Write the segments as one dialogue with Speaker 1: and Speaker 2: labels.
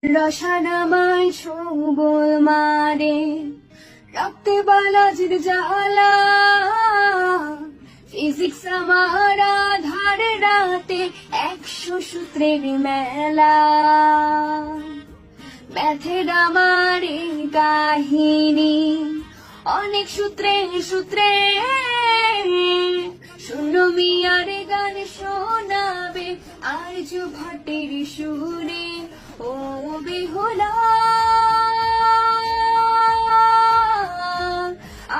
Speaker 1: রসানামায় সবল মারে রক্তে বালাজির জ্বালা, ফিজিক্স আমার আধার রাতে 100 সূত্রের মেলা, ম্যাথের আমার এই কাহিনী অনেক সূত্রে সূত্রে, শূন্য মিয়ার গান শোনাবে আর্য ভট্টের সুরে। ও বেহুলা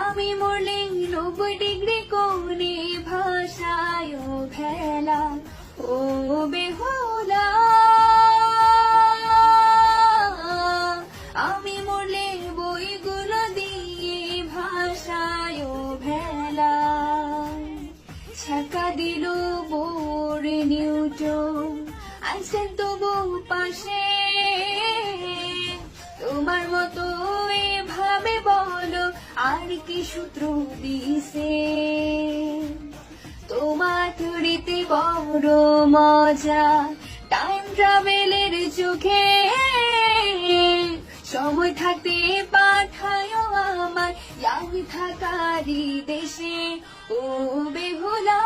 Speaker 1: আমি মরলে 90 ডিগ্রি কোণে ভাষায় ভেলা। ও বেহুলা আমি মরলে বইগুলো দিয়ে ভাষায় ভেলা। ছাকা দিল বোর নিউটন, আইনস্টাইন তবু পাশে, তোমার মতো এভাবে বলো আর কি সূত্র দিছে। তোমার থিওরিতে বড় মজা, টাইম ট্রাভেলের চোখে, সময় থাকতে পাঠায় আমার ইয়াং থাকারি দেশে। ও বেহুলা